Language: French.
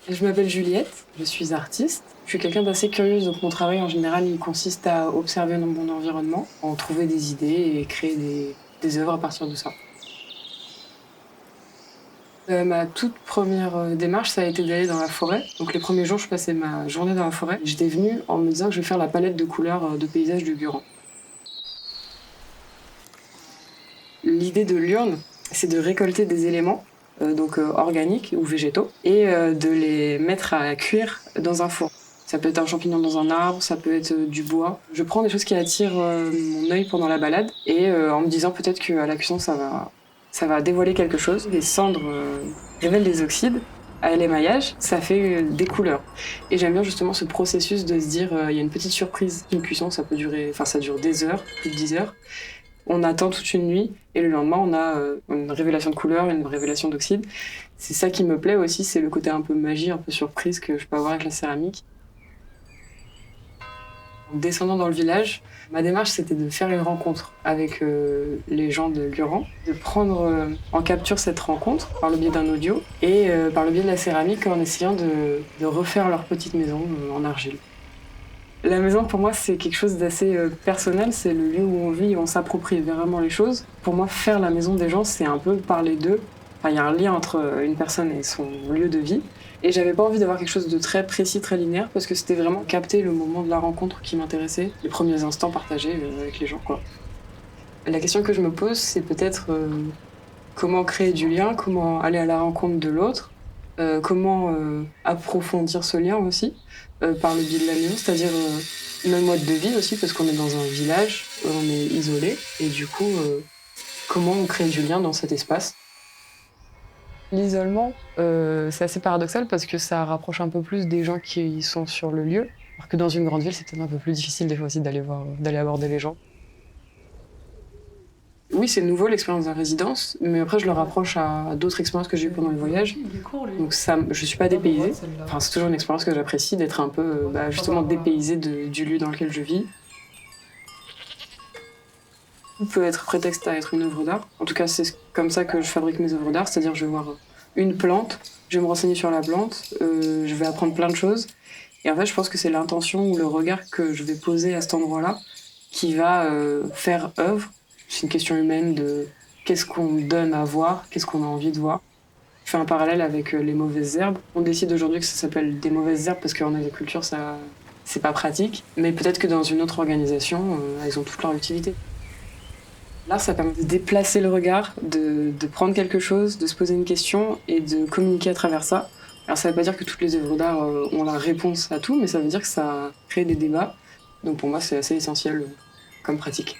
Je m'appelle Juliette, je suis artiste. Je suis quelqu'un d'assez curieuse, donc mon travail en général il consiste à observer mon environnement, en trouver des idées et créer des œuvres à partir de ça. Ma toute première démarche, ça a été d'aller dans la forêt. Donc les premiers jours, je passais ma journée dans la forêt. J'étais venue en me disant que je vais faire la palette de couleurs de paysages du Buran. L'idée de l'urne, c'est de récolter des éléments, organiques ou végétaux, et de les mettre à cuire dans un four. Ça peut être un champignon dans un arbre, ça peut être du bois. Je prends des choses qui attirent mon œil pendant la balade, et en me disant peut-être qu'à la cuisson, ça va dévoiler quelque chose. Les cendres révèlent des oxydes. À l'émaillage, ça fait des couleurs. Et j'aime bien justement ce processus de se dire, il y a une petite surprise. Une cuisson, ça dure des heures, plus de 10 heures. On attend toute une nuit et le lendemain, on a une révélation de couleurs, une révélation d'oxyde. C'est ça qui me plaît aussi, c'est le côté un peu magie, un peu surprise que je peux avoir avec la céramique. En descendant dans le village, ma démarche, c'était de faire une rencontre avec les gens de Luran, de prendre en capture cette rencontre par le biais d'un audio et par le biais de la céramique en essayant de refaire leur petite maison en argile. La maison, pour moi, c'est quelque chose d'assez personnel. C'est le lieu où on vit, où on s'approprie vraiment les choses. Pour moi, faire la maison des gens, c'est un peu parler d'eux. Enfin, il y a un lien entre une personne et son lieu de vie. Et j'avais pas envie d'avoir quelque chose de très précis, très linéaire, parce que c'était vraiment capter le moment de la rencontre qui m'intéressait, les premiers instants partagés avec les gens, quoi. La question que je me pose, c'est peut-être comment créer du lien, comment aller à la rencontre de l'autre, comment approfondir ce lien aussi par le biais de la maison, c'est-à-dire le mode de vie aussi, parce qu'on est dans un village, on est isolé, et du coup, comment on crée du lien dans cet espace. L'isolement, c'est assez paradoxal parce que ça rapproche un peu plus des gens qui sont sur le lieu, alors que dans une grande ville, c'est peut-être un peu plus difficile des fois aussi d'aller aborder les gens. Oui, c'est nouveau l'expérience de la résidence, mais après je le rapproche à d'autres expériences que j'ai eues pendant le voyage. Donc ça, je suis pas dépaysée. Enfin, c'est toujours une expérience que j'apprécie, d'être un peu justement dépaysée du lieu dans lequel je vis. Tout peut être prétexte à être une œuvre d'art. En tout cas, c'est comme ça que je fabrique mes œuvres d'art, c'est-à-dire je vais voir une plante, je vais me renseigner sur la plante, je vais apprendre plein de choses. Et en fait, je pense que c'est l'intention ou le regard que je vais poser à cet endroit-là qui va faire œuvre. C'est une question humaine de qu'est-ce qu'on donne à voir, qu'est-ce qu'on a envie de voir. Je fais un parallèle avec les mauvaises herbes. On décide aujourd'hui que ça s'appelle des mauvaises herbes parce qu'en agriculture, ça, c'est pas pratique. Mais peut-être que dans une autre organisation, elles ont toute leur utilité. L'art, ça permet de déplacer le regard, de prendre quelque chose, de se poser une question et de communiquer à travers ça. Alors ça veut pas dire que toutes les œuvres d'art ont la réponse à tout, mais ça veut dire que ça crée des débats. Donc pour moi, c'est assez essentiel comme pratique.